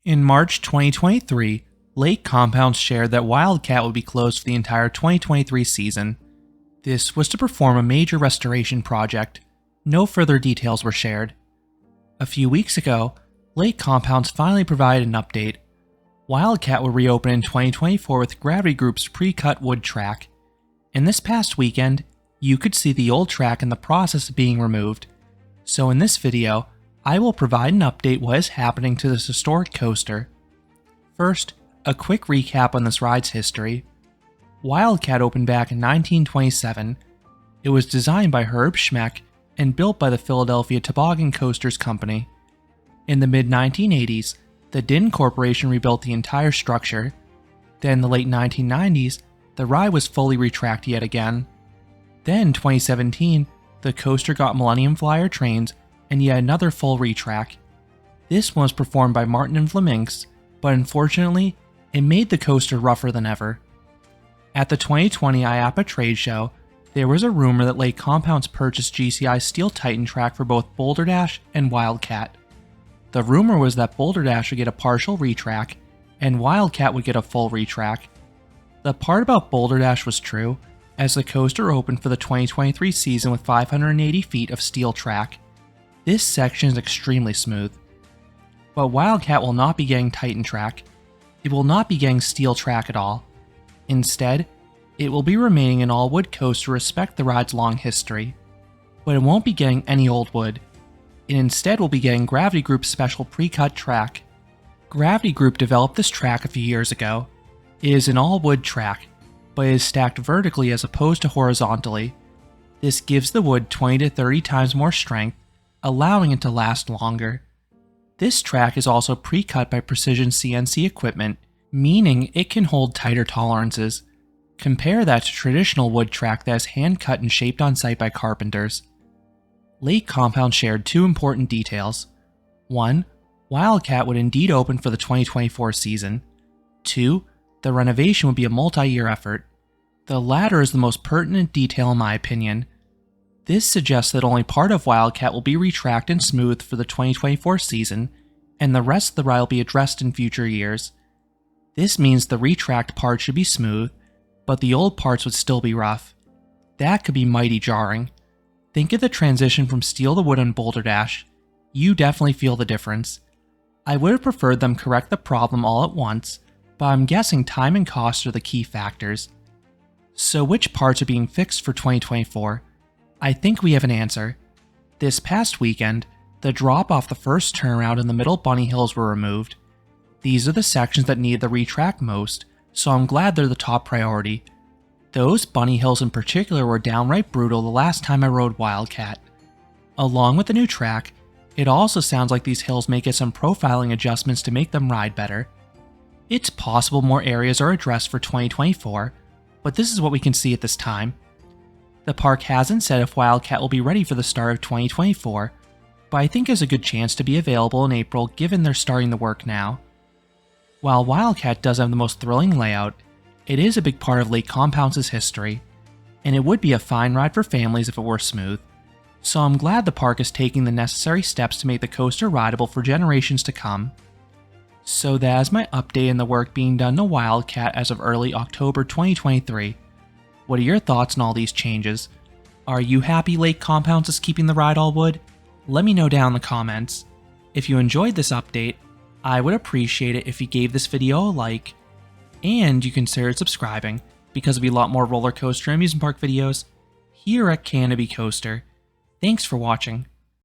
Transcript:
In March 2023, Lake Compounce shared that Wildcat would be closed for the entire 2023 season. This was to perform a major restoration project. No further details were shared. A few weeks ago, Lake Compounce finally provided an update. Wildcat will reopen in 2024 with Gravity Group's Precut wood track. And this past weekend, you could see the old track in the process of being removed. So in this video, I will provide an update what is happening to this historic coaster. First, a quick recap on this ride's history. Wildcat opened back in 1927. It was designed by Herb Schmeck and built by the Philadelphia Toboggan Coasters Company. In the mid-1980s, the Din Corporation rebuilt the entire structure. Then in the late 1990s, the ride was fully retracked yet again. Then in 2017, the coaster got Millennium Flyer trains and yet another full retrack. This one was performed by Martin and Flaminx, but unfortunately, it made the coaster rougher than ever. At the 2020 IAAPA trade show, there was a rumor that Lake Compounce purchased GCI's Steel Titan track for both Boulder Dash and Wildcat. The rumor was that Boulder Dash would get a partial retrack, and Wildcat would get a full retrack. The part about Boulder Dash was true, as the coaster opened for the 2023 season with 580 feet of steel track. This section is extremely smooth. But Wildcat will not be getting Titan track. It will not be getting steel track at all. Instead, it will be remaining an all-wood coaster to respect the ride's long history. But it won't be getting any old wood. It instead will be getting Gravity Group's special Precut track. Gravity Group developed this track a few years ago. It is an all-wood track, but it is stacked vertically as opposed to horizontally. This gives the wood 20 to 30 times more strength, allowing it to last longer. This track is also pre-cut by precision CNC equipment, meaning it can hold tighter tolerances. Compare that to traditional wood track that is hand-cut and shaped on site by carpenters. Lake Compounce shared two important details. 1. Wildcat would indeed open for the 2024 season. 2. The renovation would be a multi-year effort. The latter is the most pertinent detail in my opinion. This suggests that only part of Wildcat will be retracked and smoothed for the 2024 season, and the rest of the ride will be addressed in future years. This means the retracked part should be smooth, but the old parts would still be rough. That could be mighty jarring. Think of the transition from steel to wood on Boulder Dash. You definitely feel the difference. I would have preferred them correct the problem all at once, but I'm guessing time and cost are the key factors. So which parts are being fixed for 2024? I think we have an answer. This past weekend, the drop off the first turnaround and the middle bunny hills were removed. These are the sections that need the retrack most, so I'm glad they're the top priority. Those bunny hills in particular were downright brutal the last time I rode Wildcat. Along with the new track, it also sounds like these hills may get some profiling adjustments to make them ride better. It's possible more areas are addressed for 2024, but this is what we can see at this time. The park hasn't said if Wildcat will be ready for the start of 2024, but I think there's a good chance to be available in April given they're starting the work now. While Wildcat does have the most thrilling layout, it is a big part of Lake Compounce's history, and it would be a fine ride for families if it were smooth. So I'm glad the park is taking the necessary steps to make the coaster rideable for generations to come. So that is my update on the work being done to Wildcat as of early October 2023. What are your thoughts on all these changes? Are you happy Lake Compounce is keeping the ride all wood? Let me know down in the comments. If you enjoyed this update, I would appreciate it if you gave this video a like, and you considered subscribing, because there'll be a lot more roller coaster and amusement park videos here at Canopy Coaster. Thanks for watching.